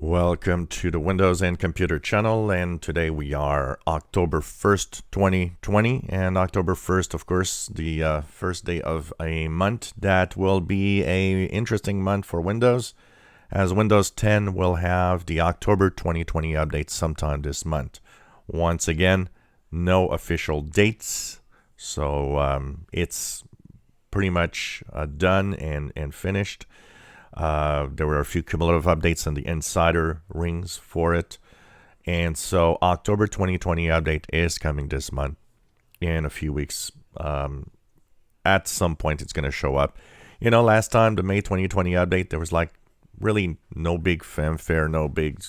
Welcome to the Windows and Computer channel, and today we are October 1st, 2020, and October 1st, of course, the first day of a month that will be a interesting month for Windows, as Windows 10 will have the October 2020 update sometime this month. Once again, no official dates, so it's pretty much done and finished. There were a few cumulative updates in the insider rings for it. And so October 2020 update is coming this month in a few weeks. At some point, it's going to show up. You know, last time, the May 2020 update, there was like really no big fanfare, no big,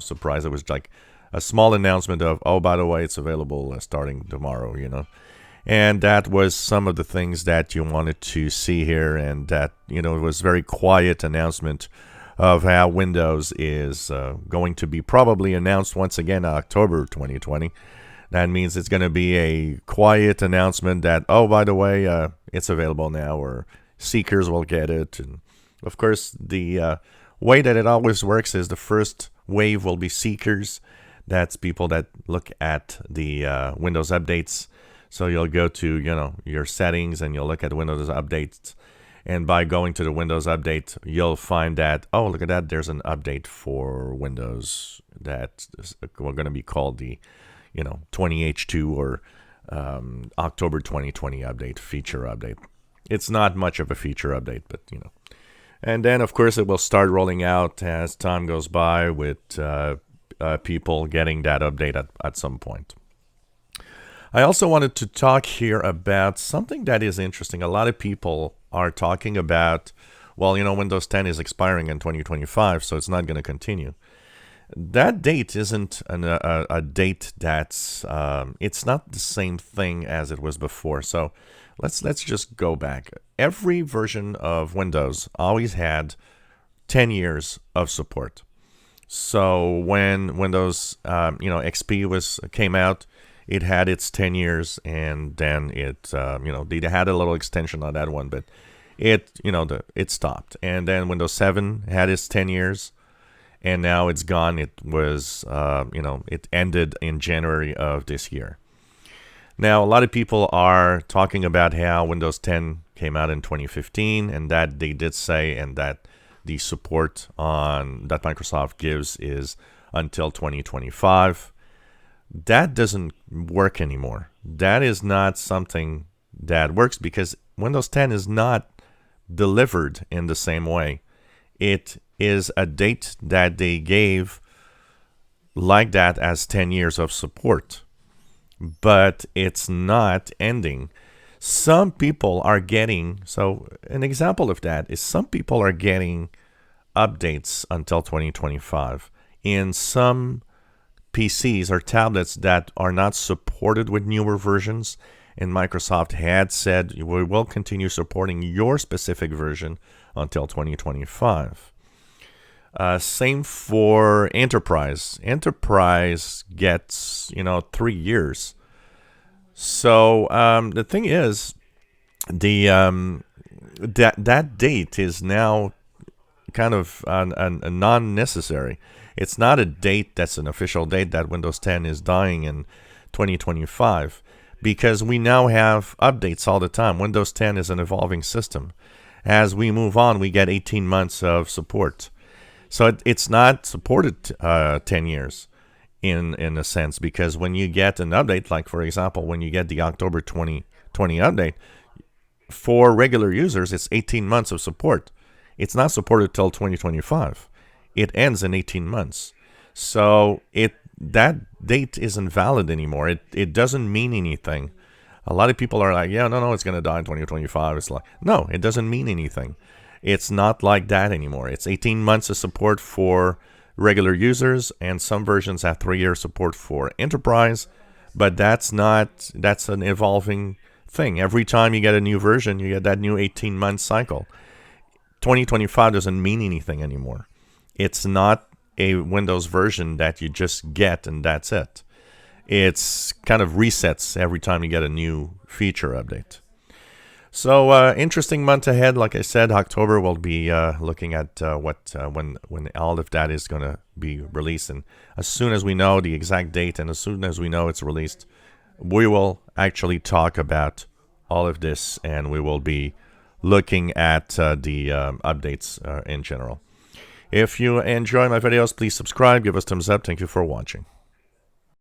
surprise. It was like a small announcement of, oh, by the way, it's available starting tomorrow, And that was some of the things that you wanted to see here, and that, it was very quiet announcement of how Windows is going to be probably announced once again in October 2020. That means it's going to be a quiet announcement that, oh, by the way, it's available now, or seekers will get it. And of course, the way that it always works is the first wave will be seekers. That's people that look at the Windows updates. So you'll go to, your settings, and you'll look at Windows updates. And by going to the Windows update, you'll find that, oh, look at that, there's an update for Windows that we're going to be called the, 20H2 or October 2020 update, feature update. It's not much of a feature update, but, And then, of course, it will start rolling out as time goes by with people getting that update at some point. I also wanted to talk here about something that is interesting. A lot of people are talking about, well, Windows 10 is expiring in 2025, so it's not going to continue. That date isn't a date that's, it's not the same thing as it was before. So let's just go back. Every version of Windows always had 10 years of support. So when Windows, XP came out, it had its 10 years, and then it, they had a little extension on that one, but it, it stopped. And then Windows 7 had its 10 years, and now it's gone. It was, it ended in January of this year. Now, a lot of people are talking about how Windows 10 came out in 2015, and that they did say, and that the support that Microsoft gives is until 2025. That doesn't work anymore. That is not something that works, because Windows 10 is not delivered in the same way. It is a date that they gave like that as 10 years of support, but it's not ending. Some people are getting, so an example of that is some people are getting updates until 2025. In some PCs or tablets that are not supported with newer versions, and Microsoft had said we will continue supporting your specific version until 2025. Same for Enterprise. Enterprise gets 3 years. So the thing is, the that date is now kind of a non-necessary. It's not a date that's an official date that Windows 10 is dying in 2025, because we now have updates all the time. Windows 10 is an evolving system. As we move on, we get 18 months of support. So it's not supported 10 years in a sense, because when you get an update, like for example, when you get the October 2020 update, for regular users, it's 18 months of support. It's not supported till 2025. It ends in 18 months. So that date isn't valid anymore. It doesn't mean anything. A lot of people are like, yeah, no, it's going to die in 2025. It's like, no, it doesn't mean anything. It's not like that anymore. It's 18 months of support for regular users, and some versions have 3-year support for Enterprise, but that's an evolving thing. Every time you get a new version, you get that new 18-month cycle. 2025 doesn't mean anything anymore. It's not a Windows version that you just get and that's it. It's kind of resets every time you get a new feature update. So interesting month ahead. Like I said, October we'll be looking at when all of that is going to be released, and as soon as we know the exact date and as soon as we know it's released, we will actually talk about all of this, and we will be looking at the updates in general. If you enjoy my videos, please subscribe, give us thumbs up. Thank you for watching.